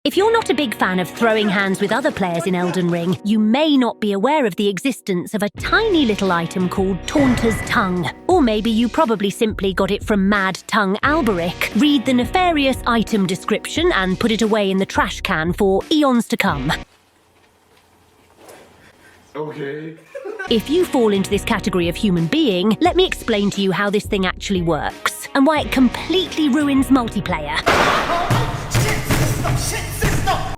If you're not a big fan of throwing hands with other players in Elden Ring, you may not be aware of the existence of a tiny little item called Taunter's Tongue. Or maybe you probably simply got it from Mad Tongue Alberic. Read the nefarious item description and put it away in the trash can for eons to come. Okay. If you fall into this category of human being, let me explain to you how this thing actually works, and why it completely ruins multiplayer.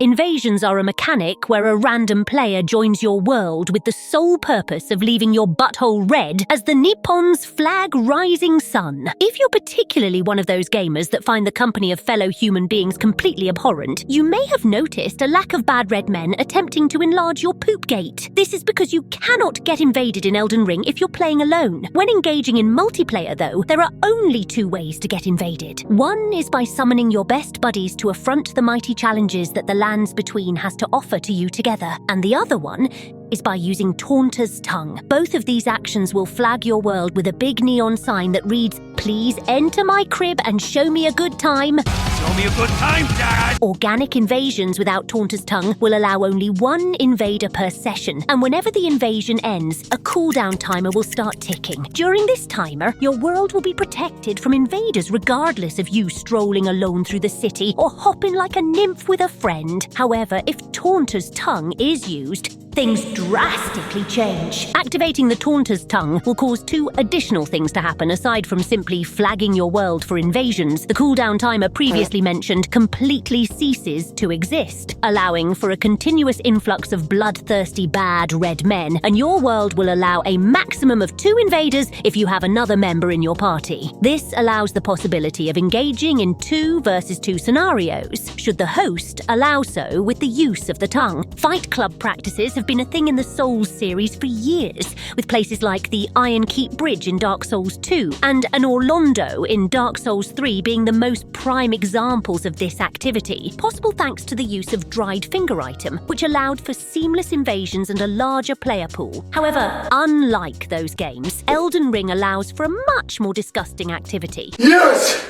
Invasions are a mechanic where a random player joins your world with the sole purpose of leaving your butthole red as the Nippon's flag rising sun. If you're particularly one of those gamers that find the company of fellow human beings completely abhorrent, you may have noticed a lack of bad red men attempting to enlarge your poop gate. This is because you cannot get invaded in Elden Ring if you're playing alone. When engaging in multiplayer, though, there are only two ways to get invaded. One is by summoning your best buddies to affront the mighty challenges that the Lands Between has to offer to you together, and the other one is by using Taunter's Tongue. Both of these actions will flag your world with a big neon sign that reads, "Please enter my crib and show me a good time." Show me a good time, Dad! Organic invasions without Taunter's Tongue will allow only one invader per session, and whenever the invasion ends, a cooldown timer will start ticking. During this timer, your world will be protected from invaders regardless of you strolling alone through the city or hopping like a nymph with a friend. However, if Taunter's Tongue is used, things drastically change. Activating the Taunter's Tongue will cause two additional things to happen aside from simply flagging your world for invasions. The cooldown timer previously mentioned completely ceases to exist, allowing for a continuous influx of bloodthirsty bad red men, and your world will allow a maximum of 2 invaders if you have another member in your party. This allows the possibility of engaging in 2 versus 2 scenarios, should the host allow so with the use of the tongue. Fight club practices have been a thing in the Souls series for years, with places like the Iron Keep Bridge in Dark Souls 2 and an Orlando in Dark Souls 3 being the most prime examples of this activity, possible thanks to the use of dried finger item, which allowed for seamless invasions and a larger player pool. However, unlike those games, Elden Ring allows for a much more disgusting activity. Yes!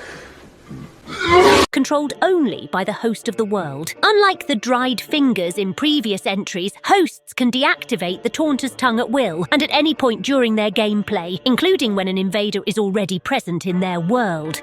Controlled only by the host of the world. Unlike the dried fingers in previous entries, hosts can deactivate the Taunter's Tongue at will and at any point during their gameplay, including when an invader is already present in their world.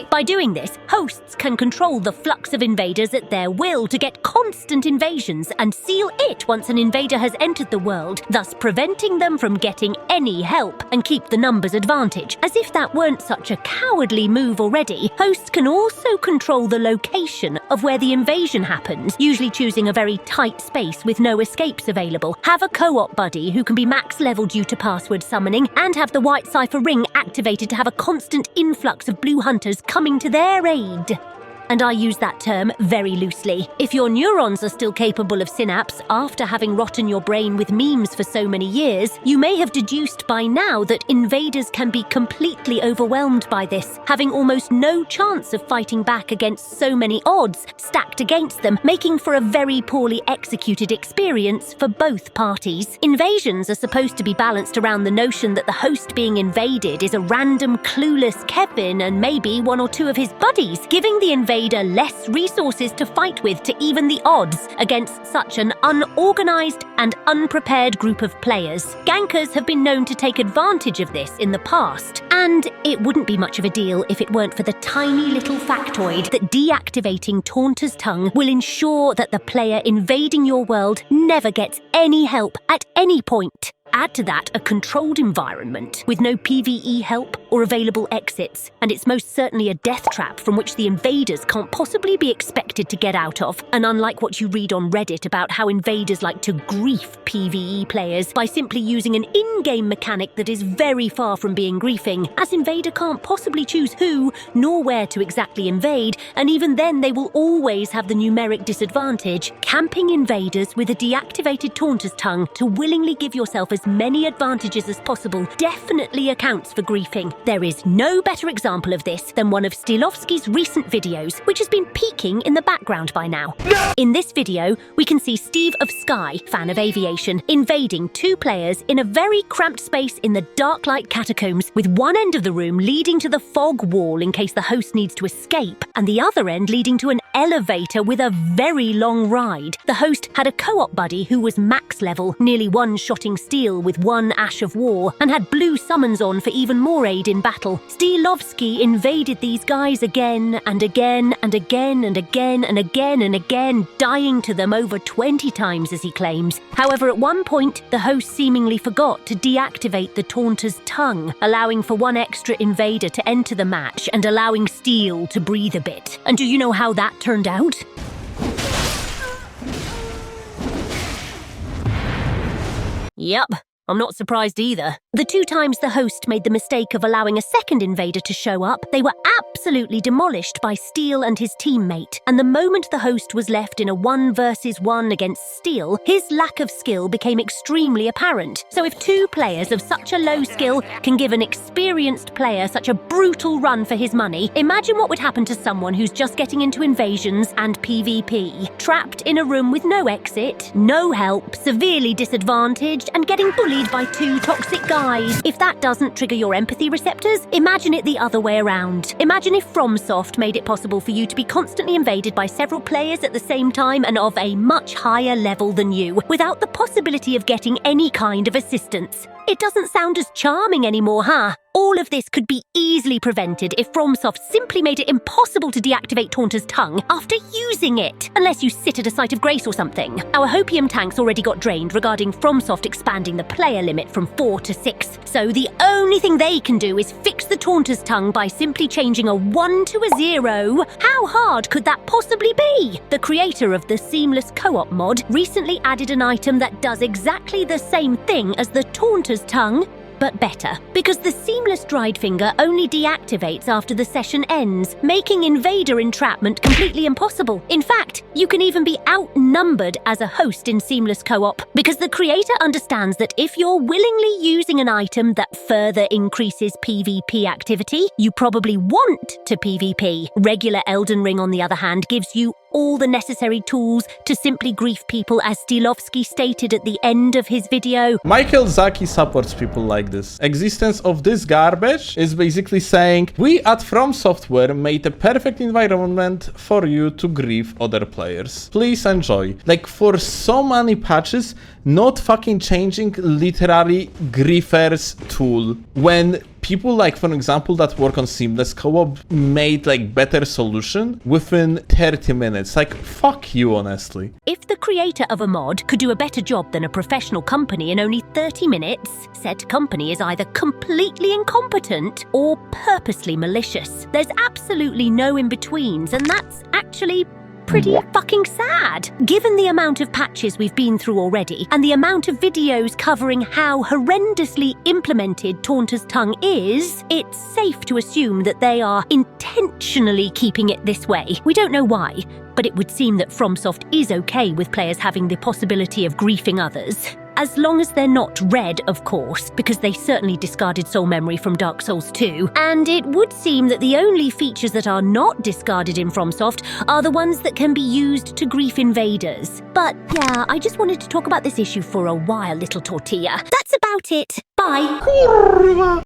By doing this, hosts can control the flux of invaders at their will to get constant invasions and seal it once an invader has entered the world, thus preventing them from getting any help and keep the numbers advantage. As if that weren't such a cowardly move already, hosts can also control the location of where the invasion happens, usually choosing a very tight space with no escapes available. Have a co-op buddy who can be max level due to password summoning, and have the white cipher ring activated to have a constant influx of blue hunters coming to their aid. And I use that term very loosely. If your neurons are still capable of synapse after having rotten your brain with memes for so many years, you may have deduced by now that invaders can be completely overwhelmed by this, having almost no chance of fighting back against so many odds stacked against them, making for a very poorly executed experience for both parties. Invasions are supposed to be balanced around the notion that the host being invaded is a random clueless Kevin and maybe 1 or 2 of his buddies, giving the invader less resources to fight with to even the odds against such an unorganized and unprepared group of players. Gankers have been known to take advantage of this in the past, and it wouldn't be much of a deal if it weren't for the tiny little factoid that deactivating Taunter's Tongue will ensure that the player invading your world never gets any help at any point. Add to that a controlled environment with no PvE help or available exits, and it's most certainly a death trap from which the invaders can't possibly be expected to get out of. And unlike what you read on Reddit about how invaders like to grief PvE players by simply using an in-game mechanic that is very far from being griefing, as invader can't possibly choose who nor where to exactly invade, and even then they will always have the numeric disadvantage. Camping invaders with a deactivated Taunter's Tongue to willingly give yourself a as many advantages as possible definitely accounts for griefing. There is no better example of this than one of Stilovski's recent videos, which has been peeking in the background by now. In this video, we can see Steve of Sky, fan of aviation, invading 2 players in a very cramped space in the dark light catacombs, with one end of the room leading to the fog wall in case the host needs to escape, and the other end leading to an elevator with a very long ride. The host had a co-op buddy who was max level, nearly one-shotting Steel with 1 Ash of War, and had blue summons on for even more aid in battle. Stilovski invaded these guys again and again and again and again and again and again, dying to them over 20 times as he claims. However, at one point, the host seemingly forgot to deactivate the Taunter's tongue, allowing for 1 extra invader to enter the match and allowing Steel to breathe a bit. And do you know how that turned out? Yep. I'm not surprised either. The 2 times the host made the mistake of allowing a second invader to show up, they were absolutely demolished by Steel and his teammate. And the moment the host was left in a 1 versus 1 against Steel, his lack of skill became extremely apparent. So if 2 players of such a low skill can give an experienced player such a brutal run for his money, imagine what would happen to someone who's just getting into invasions and PvP. Trapped in a room with no exit, no help, severely disadvantaged, and getting bullied by 2 toxic guys. If that doesn't trigger your empathy receptors, imagine it the other way around. Imagine if Fromsoft made it possible for you to be constantly invaded by several players at the same time and of a much higher level than you, without the possibility of getting any kind of assistance. It doesn't sound as charming anymore, huh? All of this could be easily prevented if Fromsoft simply made it impossible to deactivate Taunter's tongue after using it, unless you sit at a site of grace or something. Our hopium tanks already got drained regarding Fromsoft expanding the player limit from 4 to 6, so the only thing they can do is fix the Taunter's tongue by simply changing a 1 to a 0. How hard could that possibly be? The creator of the Seamless Co-op mod recently added an item that does exactly the same thing as the Taunter's tongue, but better, because the Seamless Dried Finger only deactivates after the session ends, making invader entrapment completely impossible. In fact, you can even be outnumbered as a host in Seamless Co-op, because the creator understands that if you're willingly using an item that further increases PvP activity, you probably want to PvP. Regular Elden Ring, on the other hand, gives you all the necessary tools to simply grief people, as Stilovski stated at the end of his video. Michael Zaki supports people like this. Existence of this garbage is basically saying, we at From Software made a perfect environment for you to grief other players. Please enjoy. Like, for so many patches, not fucking changing literally griefers tool when people, like, for example, that work on Seamless Co-op made like better solution within 30 minutes. Like, fuck you, honestly. If the creator of a mod could do a better job than a professional company in only 30 minutes, said company is either completely incompetent or purposely malicious. There's absolutely no in-betweens, and that's actually pretty fucking sad. Given the amount of patches we've been through already, and the amount of videos covering how horrendously implemented Taunter's tongue is, it's safe to assume that they are intentionally keeping it this way. We don't know why, but it would seem that Fromsoft is okay with players having the possibility of griefing others. As long as they're not red, of course, because they certainly discarded Soul Memory from Dark Souls 2. And it would seem that the only features that are not discarded in FromSoft are the ones that can be used to grief invaders. But yeah, I just wanted to talk about this issue for a while, little tortilla. That's about it. Bye.